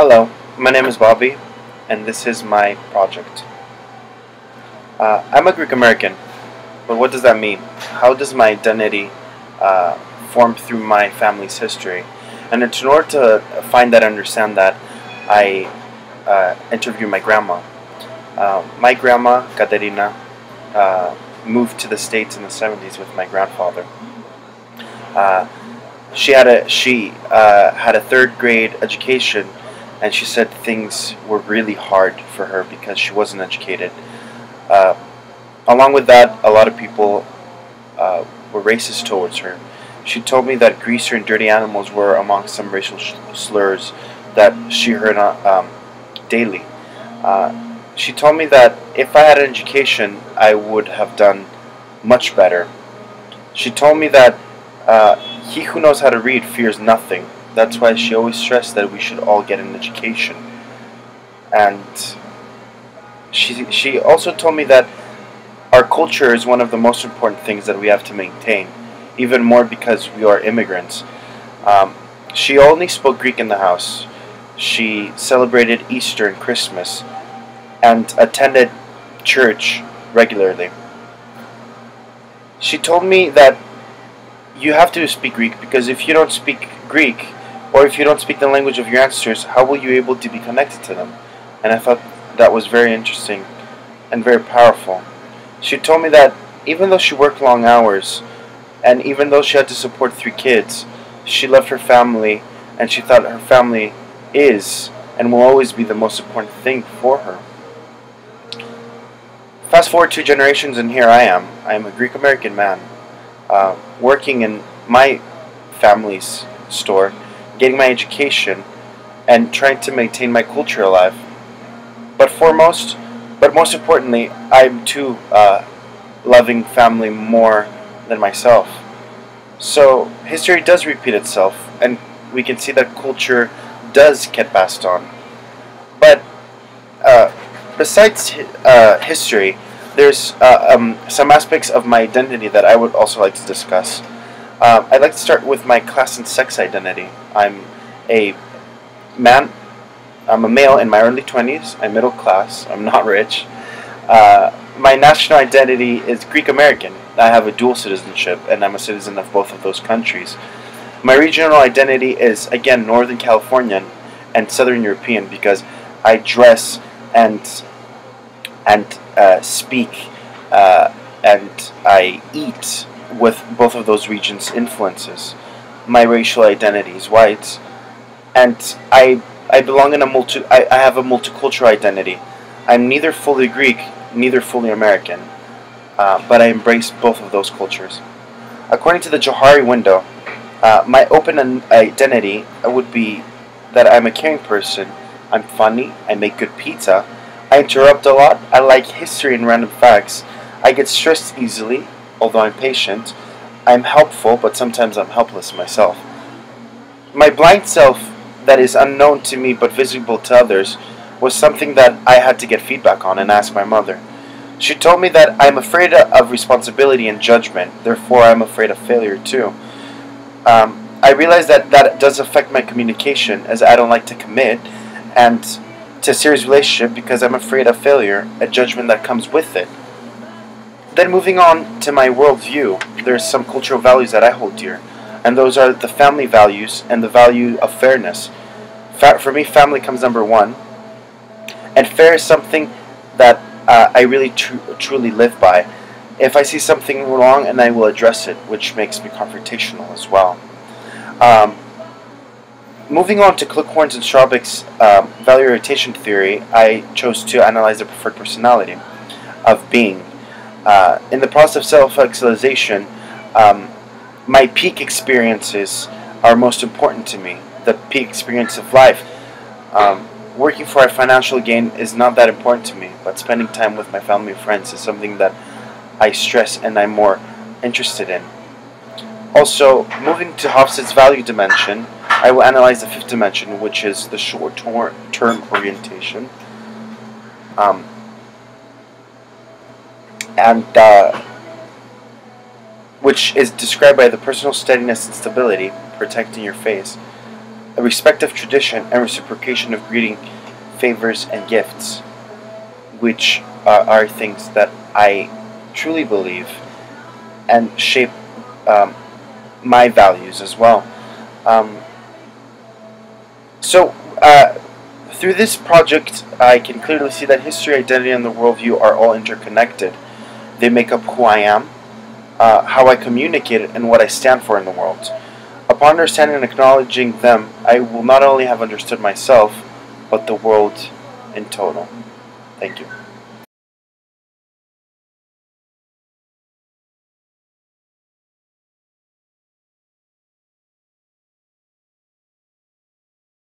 Hello, my name is Bobby, and this is my project. I'm a Greek American, but what does that mean? How does my identity uh, form through my family's history? And in order to find that, understand that, I interviewed my grandma. My grandma, Katerina, moved to the States in the 70s with my grandfather. Uh, she had a third grade education, and she said things were really hard for her because she wasn't educated. Uh, Along with that, a lot of people were racist towards her. She told me that greaser and dirty animals were among some racial slurs that she heard daily. She told me that if I had an education, I would have done much better. She told me that he who knows how to read fears nothing. That's why she always stressed that we should all get an education. And she also told me that our culture is one of the most important things that we have to maintain, even more because we are immigrants. She only spoke Greek in the house. She celebrated Easter and Christmas and attended church regularly. She told me that you have to speak Greek because if you don't speak Greek, or if you don't speak the language of your ancestors, how will you be able to be connected to them? And I thought that was very interesting and very powerful. She told me that even though she worked long hours, and even though she had to support 3 kids, she loved her family, and she thought her family is and will always be the most important thing for her. Fast forward 2 generations, and here I am. I am a Greek American man, working in my family's store, getting my education, and trying to maintain my culture alive. But most importantly, I'm too loving family more than myself. So history does repeat itself, and we can see that culture does get passed on. But uh, besides history, there's some aspects of my identity that I would also like to discuss. I'd like to start with my class and sex identity. A man. I'm a male in my early 20s. I'm middle class. I'm not rich. My national identity is Greek American. I have a dual citizenship, and I'm a citizen of both of those countries. My regional identity is, again, Northern Californian and Southern European because I dress and speak and I eat with both of those regions' influences. My racial identity is white, and I belong in I have a multicultural identity. I'm neither fully Greek, neither fully American, but I embrace both of those cultures. According to the Johari window, my open identity would be that I'm a caring person, I'm funny, I make good pizza, I interrupt a lot, I like history and random facts, I get stressed easily, although I'm patient, I'm helpful, but sometimes I'm helpless myself. My blind self, that is unknown to me but visible to others, was something that I had to get feedback on and ask my mother. She told me that I'm afraid of responsibility and judgment, therefore I'm afraid of failure too. I realized that that does affect my communication, as I don't like to commit and to a serious relationship because I'm afraid of failure, a judgment that comes with it. Then moving on to my worldview, there's some cultural values that I hold dear, and those are the family values and the value of fairness. For me, family comes number one, and fair is something that I really truly live by. If I see something wrong, and I will address it, which makes me confrontational as well. Moving on to Kluckhohn's and Strodtbeck's value orientation theory, I chose to analyze the preferred personality of being. In the process of self-actualization, my peak experiences are most important to me. The peak experience of life. Working for a financial gain is not that important to me, but spending time with my family and friends is something that I stress and I'm more interested in. Also, moving to Hofstede's value dimension, I will analyze the fifth dimension, which is the short-term orientation. And which is described by the personal steadiness and stability, protecting your face. a respect of tradition, and reciprocation of greeting, favors, and gifts, which are things that I truly believe and shape my values as well. Um, so, through this project, I can clearly see that history, identity, and the worldview are all interconnected. They make up who I am, how I communicate, and what I stand for in the world. Upon understanding and acknowledging them, I will not only have understood myself, but the world in total. Thank you.